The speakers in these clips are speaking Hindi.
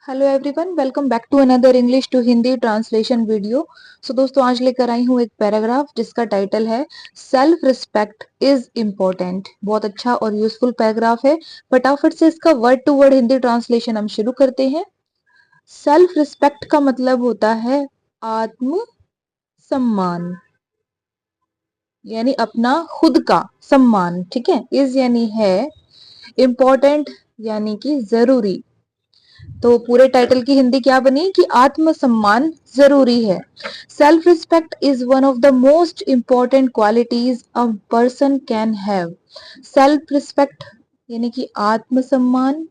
Hello everyone, welcome back to another English to Hindi translation video. So दोस्तों, आज लेकर आई हूँ एक पैराग्राफ जिसका टाइटल है सेल्फ रिस्पेक्ट इज इम्पोर्टेंट। बहुत अच्छा और यूजफुल पैराग्राफ है। फटाफट से इसका word to word Hindi translation हम शुरू करते हैं। सेल्फ रिस्पेक्ट का मतलब होता है आत्म सम्मान, यानी अपना खुद का सम्मान। ठीक है। इज यानी है, इम्पोर्टेंट यानी कि जरूरी। तो पूरे टाइटल की हिंदी क्या बनी कि आत्मसम्मान जरूरी है। Self respect is one of the most important qualities a person can have. Self respect यानी कि आत्मसम्मान,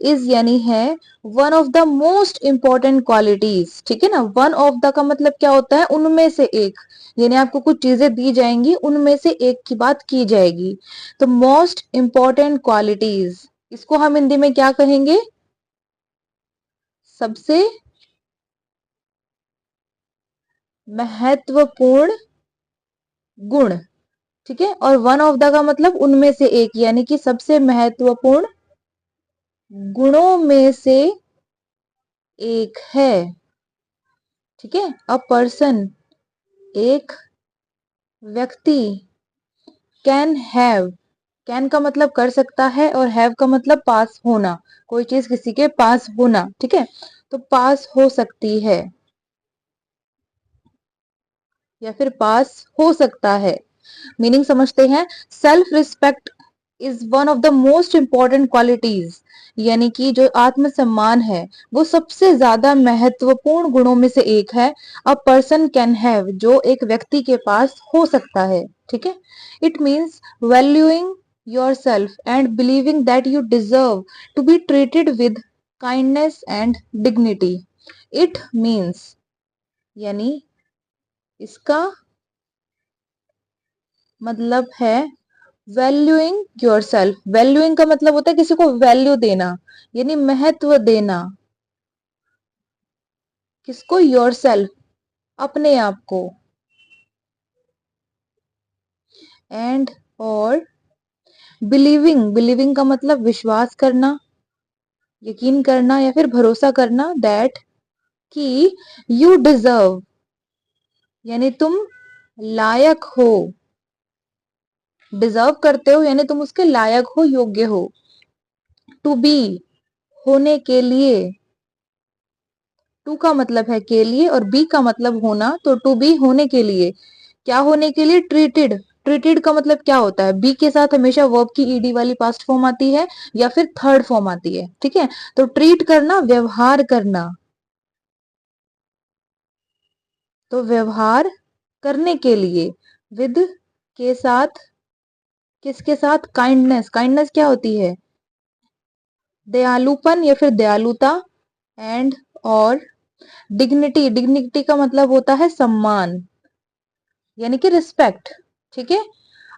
इज यानी है one of the most important qualities. ठीक है ना। वन ऑफ द का मतलब क्या होता है, उनमें से एक। यानी आपको कुछ चीजें दी जाएंगी, उनमें से एक की बात की जाएगी। तो मोस्ट इंपॉर्टेंट क्वालिटीज, इसको हम हिंदी में क्या कहेंगे, सबसे महत्वपूर्ण गुण। ठीक है। और वन ऑफ द का मतलब उनमें से एक, यानी कि सबसे महत्वपूर्ण गुणों में से एक है। ठीक है। अ पर्सन, एक व्यक्ति, कैन हैव, कैन का मतलब कर सकता है और हैव का मतलब पास होना, कोई चीज किसी के पास होना। ठीक है। तो पास हो सकती है या फिर पास हो सकता है। मीनिंग समझते हैं। Self respect is one of the most important qualities, यानी कि जो आत्मसम्मान है वो सबसे ज्यादा महत्वपूर्ण गुणों में से एक है। अ पर्सन कैन हैव, जो एक व्यक्ति के पास हो सकता है। ठीक है। It means valuing yourself and believing that you deserve to be treated with kindness and dignity. It means यानी इसका मतलब है वैल्यूइंग योर सेल्फ। वैल्यूइंग का मतलब होता है किसी को वैल्यू देना, यानी महत्व देना। किसको? योर सेल्फ, अपने आप को। एंड और बिलीविंग, बिलीविंग का मतलब विश्वास करना, यकीन करना या फिर भरोसा करना। दैट, कि यू डिजर्व, यानी तुम लायक हो। डिजर्व करते हो यानी तुम उसके लायक हो, योग्य हो। टू बी, होने के लिए। टू का मतलब है के लिए और बी का मतलब होना, तो टू बी होने के लिए। क्या होने के लिए? ट्रीटेड। ट्रीटेड का मतलब क्या होता है? बी के साथ हमेशा वर्ब की ईडी वाली पास्ट फॉर्म आती है या फिर थर्ड फॉर्म आती है। ठीक है। तो ट्रीट करना, व्यवहार करना। तो व्यवहार करने के लिए। विद, के साथ, किसके साथ? काइंडनेस। काइंडनेस क्या होती है? दयालुपन या फिर दयालुता। एंड और डिग्निटी, डिग्निटी का मतलब होता है सम्मान, यानी कि रिस्पेक्ट। ठीक है।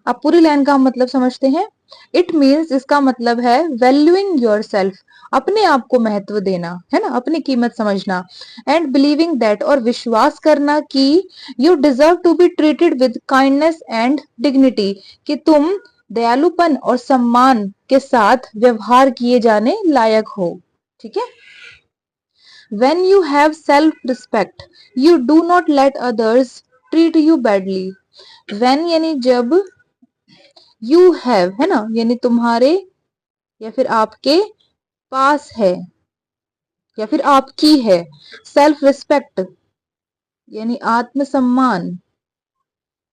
अब पूरी लाइन का हम मतलब समझते हैं। इट मीन्स, इसका मतलब है वैल्यूइंग योर सेल्फ, अपने आप को महत्व देना, है ना, अपनी कीमत समझना। एंड बिलीविंग दैट, और विश्वास करना कि you deserve to be treated with kindness and dignity, कि तुम दयालुपन और सम्मान के साथ व्यवहार किए जाने लायक हो। ठीक है। When you have self-respect, you do not let others treat you badly. When यानी जब, you have है ना, यानी तुम्हारे या फिर आपके पास है या फिर आपकी है। सेल्फ रिस्पेक्ट यानी आत्मसम्मान,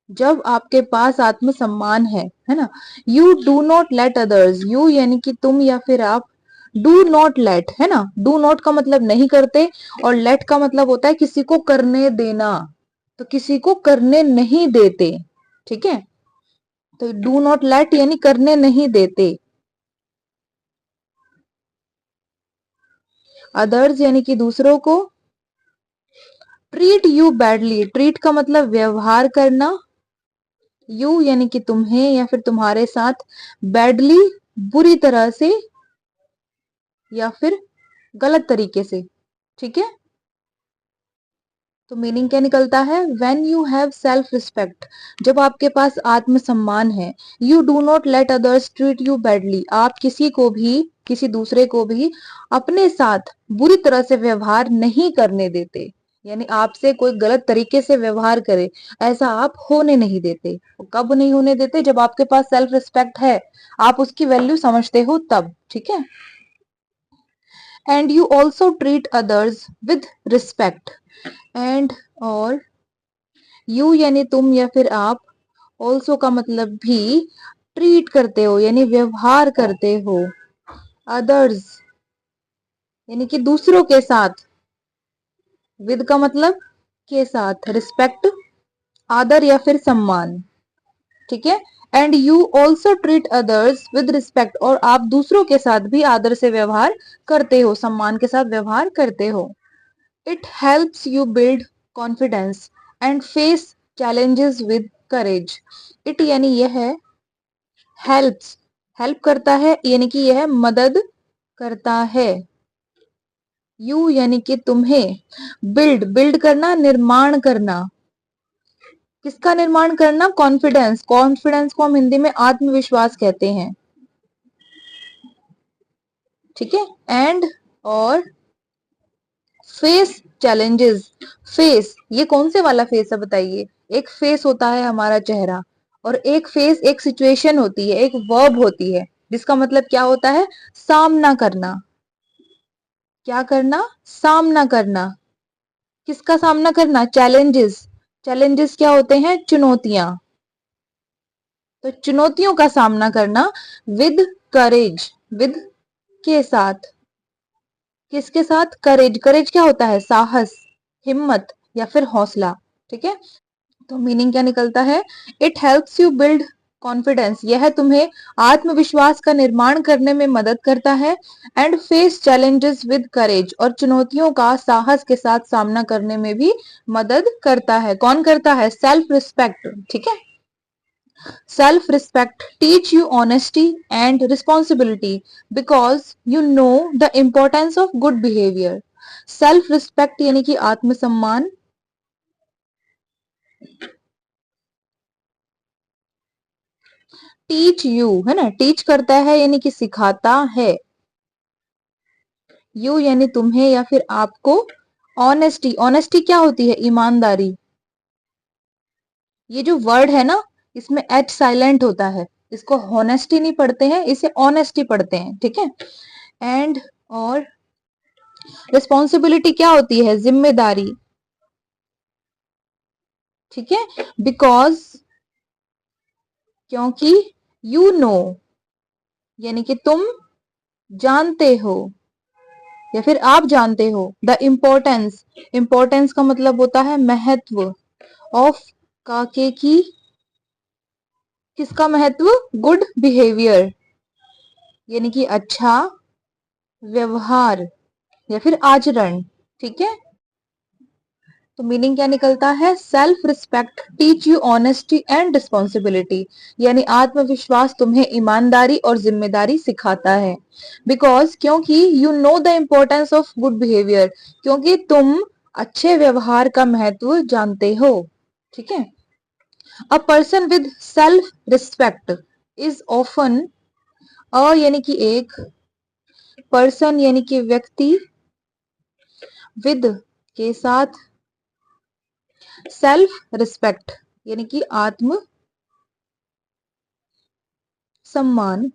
जब आपके पास आत्मसम्मान है ना। You do not let others, you यानी कि तुम या फिर आप, डू नॉट लेट, है ना। डू नॉट का मतलब नहीं करते और लेट का मतलब होता है किसी को करने देना। तो किसी को करने नहीं देते। ठीक है। तो डू नॉट लेट यानी करने नहीं देते। अदर्स यानी कि दूसरों को। ट्रीट यू बैडली, ट्रीट का मतलब व्यवहार करना। यू यानी कि तुम्हें या फिर तुम्हारे साथ। बैडली, बुरी तरह से या फिर गलत तरीके से। ठीक है। तो मीनिंग क्या निकलता है, when you have self respect, जब आपके पास आत्मसम्मान है, you do not let others treat you badly, आप किसी को भी, किसी दूसरे को भी अपने साथ बुरी तरह से व्यवहार नहीं करने देते, यानी आपसे कोई गलत तरीके से व्यवहार करे ऐसा आप होने नहीं देते। कब नहीं होने देते, जब आपके पास सेल्फ रिस्पेक्ट है, आप उसकी वैल्यू समझते हो तब, ठीक है। And you also treat others with respect, and और यू यानी तुम या फिर आप, ऑल्सो का मतलब भी, ट्रीट करते हो यानी व्यवहार करते हो, अदर्स यानी कि दूसरों के साथ, विद का मतलब के साथ, रिस्पेक्ट आदर या फिर सम्मान, ठीक है। And you also treat others with respect, और आप दूसरों के साथ भी आदर से व्यवहार करते हो, सम्मान के साथ व्यवहार करते हो। It helps you build confidence and face challenges with courage. It यानी यह है, हेल्प्स हेल्प करता है यानी कि यह मदद करता है, यू यानी कि तुम्हें, बिल्ड बिल्ड करना, निर्माण करना, किसका निर्माण करना, कॉन्फिडेंस, कॉन्फिडेंस को हम हिंदी में आत्मविश्वास कहते हैं, ठीक है। एंड और फेस चैलेंजेस, फेस ये कौन से वाला फेस है बताइए, एक फेस होता है हमारा चेहरा, और एक फेस एक सिचुएशन होती है, एक वर्ब होती है, जिसका मतलब क्या होता है, सामना करना, क्या करना, सामना करना, किसका सामना करना, चैलेंजेस, चैलेंजेस क्या होते हैं, चुनौतियां, तो चुनौतियों का सामना करना, विद करेज, विद के साथ, किसके साथ, करेज, करेज क्या होता है, साहस, हिम्मत या फिर हौसला, ठीक है। तो मीनिंग क्या निकलता है, it helps you build confidence, यह तुम्हें आत्मविश्वास का निर्माण करने में मदद करता है, and face challenges with courage, और चुनौतियों का साहस के साथ सामना करने में भी मदद करता है, कौन करता है, सेल्फ रिस्पेक्ट, ठीक है। Self respect teach you honesty and responsibility because you know the importance of good behaviour. Self respect यानी कि आत्मसम्मान, टीच यू है ना, टीच करता है यानी कि सिखाता है, यू यानी तुम्हें या फिर आपको, ऑनेस्टी, ऑनेस्टी क्या होती है, ईमानदारी, ये जो वर्ड है ना, इसमें एच साइलेंट होता है, इसको हॉनेस्टी नहीं पढ़ते हैं, इसे ऑनेस्टी पढ़ते हैं, ठीक है। एंड और रिस्पॉन्सिबिलिटी क्या होती है, जिम्मेदारी, ठीक है। बिकॉज क्योंकि, यू नो यानी कि तुम जानते हो या फिर आप जानते हो, द इम्पोर्टेंस, इम्पोर्टेंस का मतलब होता है महत्व, ऑफ का के की, किसका महत्व, गुड बिहेवियर यानी कि अच्छा व्यवहार या फिर आचरण, ठीक है। तो मीनिंग क्या निकलता है, self respect teach you honesty and responsibility, यानी आत्मविश्वास तुम्हें ईमानदारी और जिम्मेदारी सिखाता है, बिकॉज क्योंकि you know the importance of good behaviour, क्योंकि तुम अच्छे व्यवहार का महत्व जानते हो, ठीक है। A person with self respect is often, a यानी कि एक, पर्सन यानी कि व्यक्ति, विद के साथ, सेल्फ रिस्पेक्ट यानी कि आत्म सम्मान,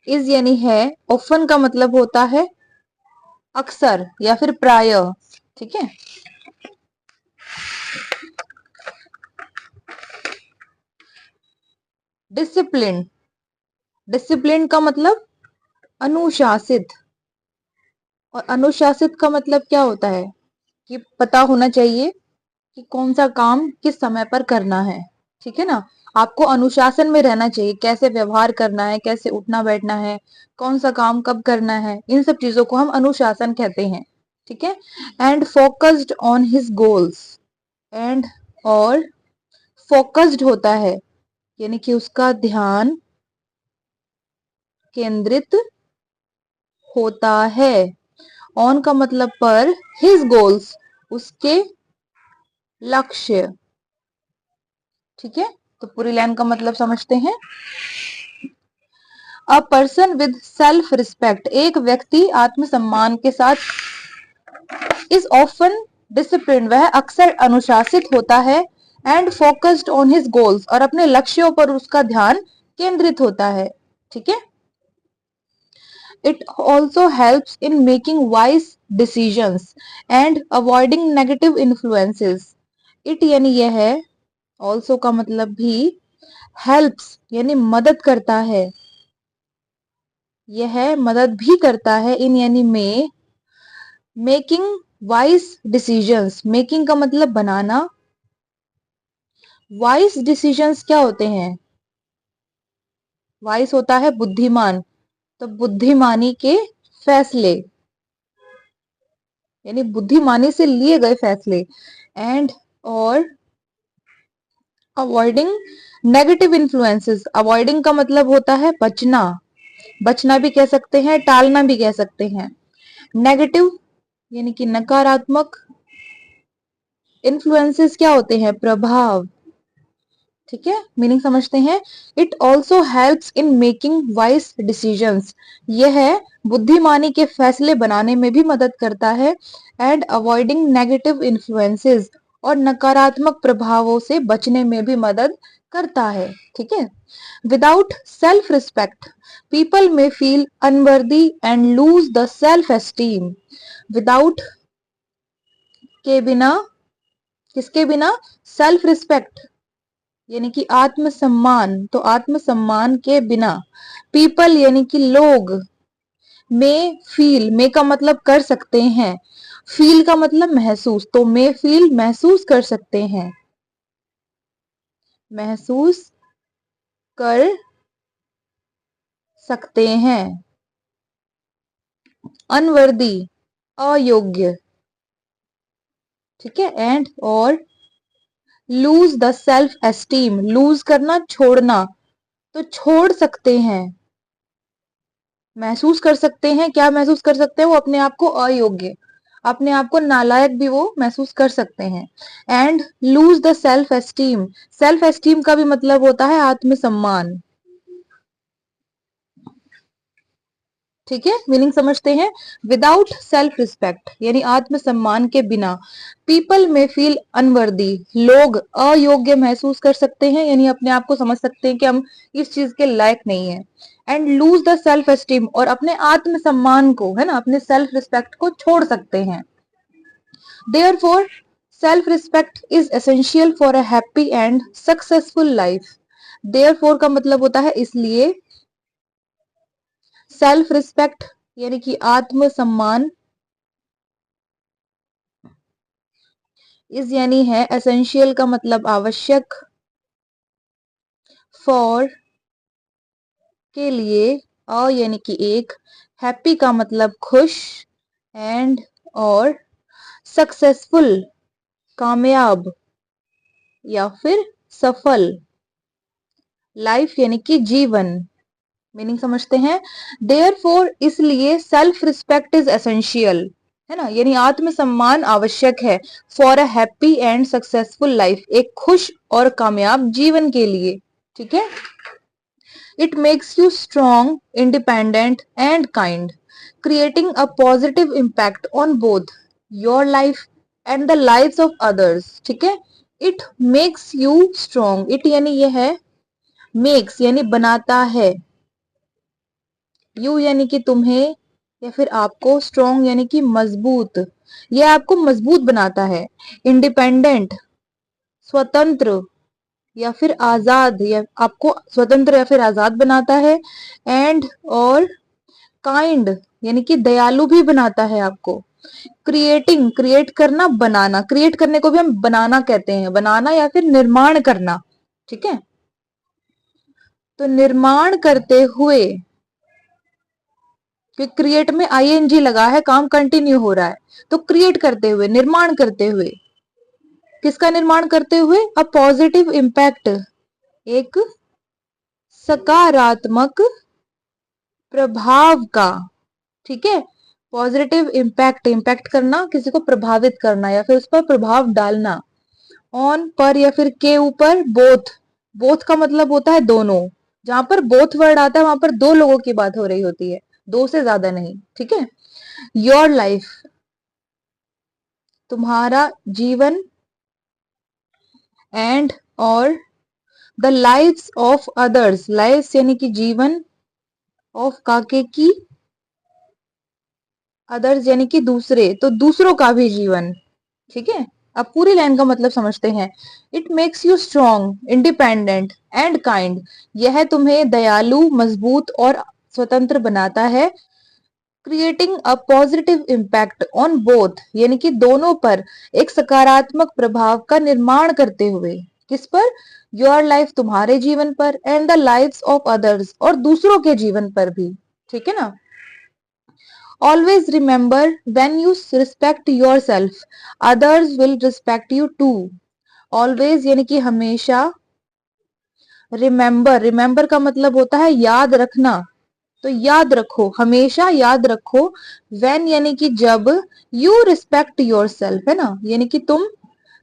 इज यानी है, ऑफन का मतलब होता है अक्सर या फिर प्राय, ठीक है। डिसिप्लिन, डिसिप्लिन का मतलब अनुशासित, और अनुशासित का मतलब क्या होता है, कि पता होना चाहिए कि कौन सा काम किस समय पर करना है, ठीक है ना। आपको अनुशासन में रहना चाहिए, कैसे व्यवहार करना है, कैसे उठना बैठना है, कौन सा काम कब करना है, इन सब चीजों को हम अनुशासन कहते हैं, ठीक है। And focused on his goals, and और फोकस्ड होता है यानी कि उसका ध्यान केंद्रित होता है, ऑन का मतलब पर, हिज गोल्स उसके लक्ष्य। ठीक है, तो पूरी लाइन का मतलब समझते हैं। अ पर्सन विद सेल्फ रिस्पेक्ट, एक व्यक्ति आत्मसम्मान के साथ, इज ऑफन डिसिप्लिन, वह अक्सर अनुशासित होता है, and focused on his goals, और अपने लक्ष्यों पर उसका ध्यान केंद्रित होता है। ठीक है, it also helps in making wise decisions and avoiding negative influences. It यानी यह है, ऑल्सो का मतलब भी, हेल्प्स यानी मदद करता है, यह मदद भी करता है, इन यानी में, मेकिंग वाइज डिसीजंस, मेकिंग का मतलब बनाना, वाइज डिसीजंस क्या होते हैं, वाइज होता है बुद्धिमान, तो बुद्धिमानी के फैसले, यानी बुद्धिमानी से लिए गए फैसले, एंड और अवॉइडिंग नेगेटिव इन्फ्लुएंसेस, अवॉइडिंग का मतलब होता है बचना, बचना भी कह सकते हैं, टालना भी कह सकते हैं, नेगेटिव यानी कि नकारात्मक, इन्फ्लुएंसेस क्या होते हैं, प्रभाव। ठीक है, मीनिंग समझते हैं। It also helps in making wise decisions, यह बुद्धिमानी के फैसले बनाने में भी मदद करता है, एंड अवॉइडिंग नेगेटिव इन्फ्लुएंसेस, और नकारात्मक प्रभावों से बचने में भी मदद करता है। ठीक है, विदाउट सेल्फ रिस्पेक्ट पीपल में feel unworthy and loose the self esteem. Without के बिना, किसके बिना, सेल्फ रिस्पेक्ट यानी कि आत्मसम्मान, तो आत्मसम्मान के बिना, पीपल यानी कि लोग, में फील, में का मतलब कर सकते हैं, फील का मतलब महसूस, तो में फील महसूस कर सकते हैं, महसूस कर सकते हैं, अनवर्दी अयोग्य। ठीक है, एंड और lose the self esteem, lose करना छोड़ना, तो छोड़ सकते हैं, महसूस कर सकते हैं, क्या महसूस कर सकते हैं, वो अपने आप को अयोग्य, अपने आप को नालायक भी वो महसूस कर सकते हैं। And loose the self esteem, self esteem का भी मतलब होता है आत्मसम्मान। ठीक है, मीनिंग समझते हैं। विदाउट सेल्फ रिस्पेक्ट यानी आत्मसम्मान के बिना, पीपल में फील अनवर्दी, लोग अयोग्य महसूस कर सकते हैं, यानी अपने आप को समझ सकते हैं कि हम इस चीज के लायक नहीं है, and loose the self esteem, और अपने आत्मसम्मान को, है ना, अपने सेल्फ रिस्पेक्ट को छोड़ सकते हैं। Therefore self respect is essential for a happy and successful life. Therefore का मतलब होता है इसलिए, सेल्फ रिस्पेक्ट यानी कि आत्मसम्मान, इज यानी है, एसेंशियल का मतलब आवश्यक, फॉर के लिए, अ यानी कि एक, हैप्पी का मतलब खुश, एंड और सक्सेसफुल कामयाब या फिर सफल, लाइफ यानी कि जीवन। मीनिंग समझते हैं। देयरफॉर इसलिए सेल्फ रिस्पेक्ट इज एसेंशियल, है ना, यानी आत्मसम्मान आवश्यक है, for a happy and successful life, एक खुश और कामयाब जीवन के लिए। ठीक है, it makes you strong, independent and kind, creating a positive impact on both your life and the lives of others. ठीक है, it makes you strong, it यानी यह है, मेक्स यानी बनाता है, यू यानी कि तुम्हें या फिर आपको, स्ट्रॉन्ग यानी कि मजबूत, यह आपको मजबूत बनाता है, इंडिपेंडेंट स्वतंत्र या फिर आजाद, या आपको स्वतंत्र या फिर आजाद बनाता है, एंड और काइंड यानी कि दयालु भी बनाता है आपको, क्रिएटिंग क्रिएट करना, बनाना, क्रिएट करने को भी हम बनाना कहते हैं, बनाना या फिर निर्माण करना। ठीक है, तो निर्माण करते हुए, कि क्रिएट में आईएनजी लगा है, काम कंटिन्यू हो रहा है, तो क्रिएट करते हुए, निर्माण करते हुए, किसका निर्माण करते हुए, अ पॉजिटिव इम्पैक्ट, एक सकारात्मक प्रभाव का। ठीक है, पॉजिटिव इम्पैक्ट, इम्पैक्ट करना, किसी को प्रभावित करना या फिर उस पर प्रभाव डालना, ऑन पर या फिर के ऊपर, बोथ। बोथ का मतलब होता है दोनों। जहां पर बोथ वर्ड आता है वहां पर दो लोगों की बात हो रही होती है, दो से ज्यादा नहीं, ठीक है। योर लाइफ, तुम्हारा जीवन, एंड और the lives of others, lives यानी कि जीवन, ऑफ काके की, अदर्स यानी कि दूसरे, तो दूसरों का भी जीवन, ठीक है। अब पूरी लाइन का मतलब समझते हैं। It makes you strong, independent and kind, यह तुम्हें दयालु, मजबूत और स्वतंत्र बनाता है। Creating a positive impact on both, यानी कि दोनों पर एक सकारात्मक प्रभाव का निर्माण करते हुए। किस पर? योर लाइफ, तुम्हारे जीवन पर, and the lives of others, और दूसरों के जीवन पर भी, ठीक है ना। Always remember when you respect yourself, others will respect you too. Always यानी कि हमेशा, रिमेंबर, रिमेंबर का मतलब होता है याद रखना, तो याद रखो, हमेशा याद रखो। व्हेन यानी कि जब, यू रिस्पेक्ट योर सेल्फ, है ना, यानी कि तुम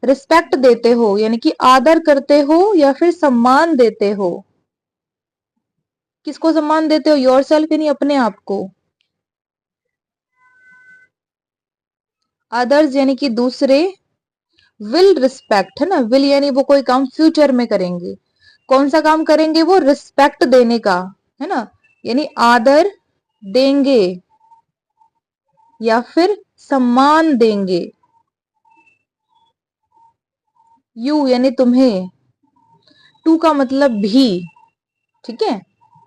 रिस्पेक्ट देते हो, यानी कि आदर करते हो या फिर सम्मान देते हो। किसको सम्मान देते हो? योर सेल्फ यानी अपने आप को। अदर्स यानी कि दूसरे, विल रिस्पेक्ट, है ना, विल यानी वो कोई काम फ्यूचर में करेंगे। कौन सा काम करेंगे? वो रिस्पेक्ट देने का, है ना, यानी आदर देंगे या फिर सम्मान देंगे। यू यानी तुम्हें, टू का मतलब भी, ठीक है।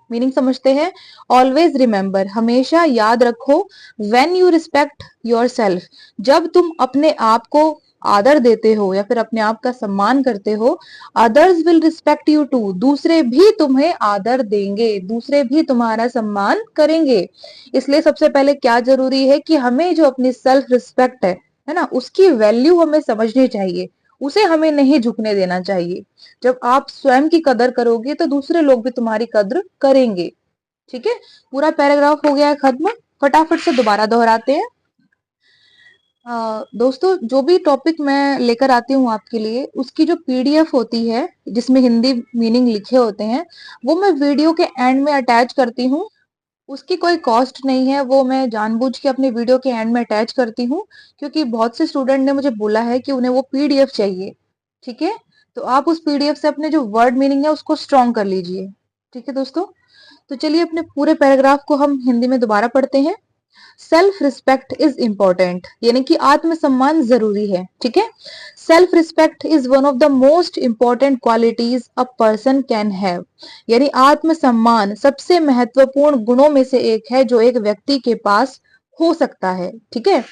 मीनिंग समझते हैं। ऑलवेज रिमेंबर, हमेशा याद रखो। When you respect your self, जब तुम अपने आप को आदर देते हो या फिर अपने आप का सम्मान करते हो, others will respect you too, दूसरे भी तुम्हें आदर देंगे, दूसरे भी तुम्हारा सम्मान करेंगे। इसलिए सबसे पहले क्या जरूरी है कि हमें जो अपनी सेल्फ रिस्पेक्ट है ना, उसकी वैल्यू हमें समझनी चाहिए, उसे हमें नहीं झुकने देना चाहिए। जब आप स्वयं की कदर करोगे तो दूसरे लोग भी तुम्हारी कद्र करेंगे, ठीक है। पूरा पैराग्राफ हो गया है खत्म, फटाफट से दोबारा दोहराते हैं। दोस्तों, जो भी टॉपिक मैं लेकर आती हूँ आपके लिए, उसकी जो पीडीएफ होती है जिसमें हिंदी मीनिंग लिखे होते हैं, वो मैं वीडियो के एंड में अटैच करती हूँ। उसकी कोई कॉस्ट नहीं है, वो मैं जानबूझ के अपने वीडियो के एंड में अटैच करती हूँ, क्योंकि बहुत से स्टूडेंट ने मुझे बोला है कि उन्हें वो पीडीएफ चाहिए, ठीक है। तो आप उस पीडीएफ से अपने जो वर्ड मीनिंग है उसको स्ट्रॉन्ग कर लीजिए, ठीक है दोस्तों। तो चलिए अपने पूरे पैराग्राफ को हम हिंदी में दोबारा पढ़ते हैं। सेल्फ रिस्पेक्ट इज इंपॉर्टेंट, यानी कि आत्मसम्मान जरूरी है, ठीक है। Self respect is one of the most important qualities a person can have, यानी आत्मसम्मान सबसे महत्वपूर्ण गुणों में से एक है जो एक व्यक्ति के पास हो सकता है, ठीक है।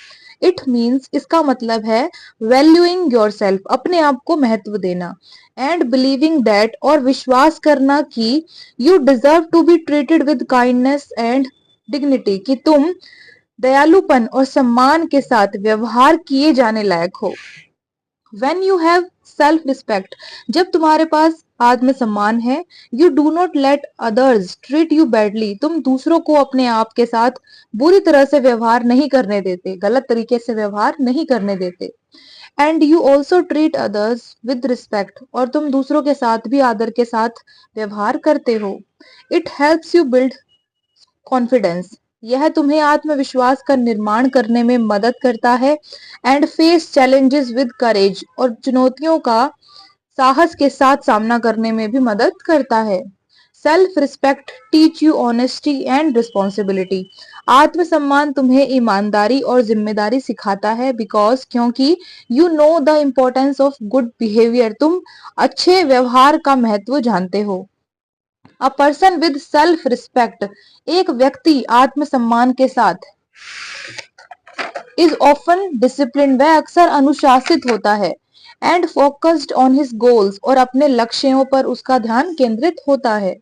इट मीन्स, इसका मतलब है वैल्यूइंग योर सेल्फ, अपने आप को महत्व देना, एंड बिलीविंग दैट, और विश्वास करना कि you deserve to be treated with kindness and dignity, कि तुम दयालुपन और सम्मान के साथ व्यवहार किए जाने लायक हो। When you have self respect, जब तुम्हारे पास आत्मसम्मान है, you do not let others treat you badly, तुम दूसरों को अपने आप के साथ बुरी तरह से व्यवहार नहीं करने देते, गलत तरीके से व्यवहार नहीं करने देते। And you also treat others with respect, और तुम दूसरों के साथ भी आदर के साथ व्यवहार करते हो। It helps you build confidence, यह तुम्हें आत्मविश्वास का निर्माण करने में मदद करता है। And face challenges with courage, और चुनौतियों का साहस के साथ सामना करने में भी मदद करता है। Self respect teach you honesty and responsibility, आत्मसम्मान तुम्हें ईमानदारी और जिम्मेदारी सिखाता है। बिकॉज, क्योंकि you know the importance of good behaviour, तुम अच्छे व्यवहार का महत्व जानते हो। अ पर्सन विद सेल्फ रिस्पेक्ट, एक व्यक्ति आत्मसम्मान के साथ, इज ऑफन डिसिप्लिन, वह अक्सर अनुशासित होता है। And focused on his goals, और अपने लक्ष्यों पर उसका ध्यान केंद्रित होता है।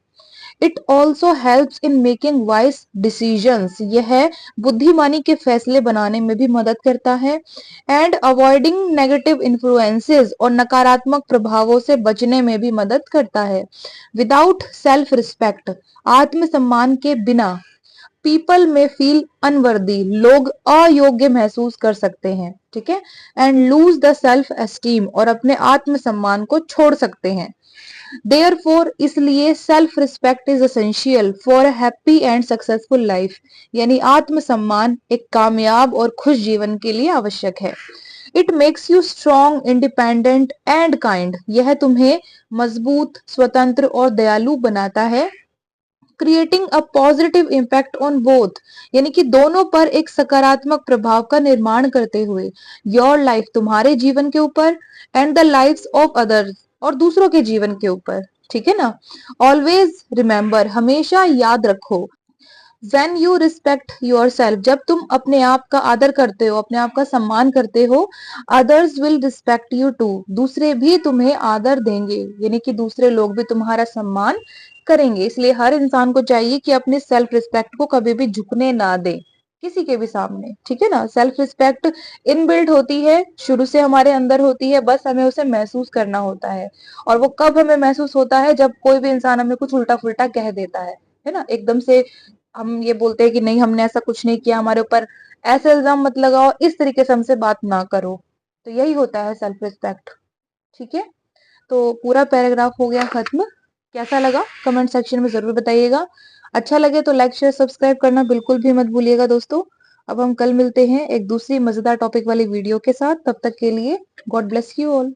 It also helps in making wise decisions, यह बुद्धिमानी के फैसले बनाने में भी मदद करता है। एंड अवॉइडिंग नेगेटिव इन्फ्लुएंसेस, और नकारात्मक प्रभावों से बचने में भी मदद करता है। विदाउट सेल्फ रिस्पेक्ट, आत्मसम्मान के बिना, पीपल में फील अनवर्दी, लोग अयोग्य महसूस कर सकते हैं, ठीक है। And loose the self esteem, और अपने आत्मसम्मान को छोड़ सकते हैं। देयरफॉर, इसलिए self respect is essential for a happy and successful life, यानी आत्मसम्मान एक कामयाब और खुश जीवन के लिए आवश्यक है। It makes you strong, independent and kind, यह तुम्हें मजबूत, स्वतंत्र और दयालु बनाता है। Creating a positive impact on both, यानी कि दोनों पर एक सकारात्मक प्रभाव का निर्माण करते हुए, योर लाइफ, तुम्हारे जीवन के ऊपर, and the lives of others, और दूसरों के जीवन के ऊपर, ठीक है ना। ऑलवेज रिमेंबर, हमेशा याद रखो, When you respect yourself, जब तुम अपने आप का आदर करते हो, अपने आप का सम्मान करते हो, others will respect you too, दूसरे भी तुम्हें आदर देंगे, यानी कि दूसरे लोग भी तुम्हारा सम्मान करेंगे। इसलिए हर इंसान को चाहिए कि अपने सेल्फ रिस्पेक्ट को कभी भी झुकने ना दे किसी के भी सामने, ठीक है ना। सेल्फ रिस्पेक्ट इनबिल्ट होती है, शुरू से हमारे अंदर होती है, बस हमें उसे महसूस करना होता है। और वो कब हमें महसूस होता है, जब कोई भी इंसान हमें कुछ उल्टा फुल्टा कह देता है ना। एकदम से हम ये बोलते हैं कि नहीं, हमने ऐसा कुछ नहीं किया, हमारे ऊपर ऐसे इल्जाम मत लगाओ, इस तरीके से हमसे बात ना करो। तो यही होता है सेल्फ रिस्पेक्ट, ठीक है। तो पूरा पैराग्राफ हो गया खत्म। कैसा लगा कमेंट सेक्शन में जरूर बताइएगा। अच्छा लगे तो लाइक शेयर सब्सक्राइब करना बिल्कुल भी मत भूलिएगा दोस्तों। अब हम कल मिलते हैं एक दूसरी मजेदार टॉपिक वाली वीडियो के साथ, तब तक के लिए गॉड ब्लेस यू ऑल।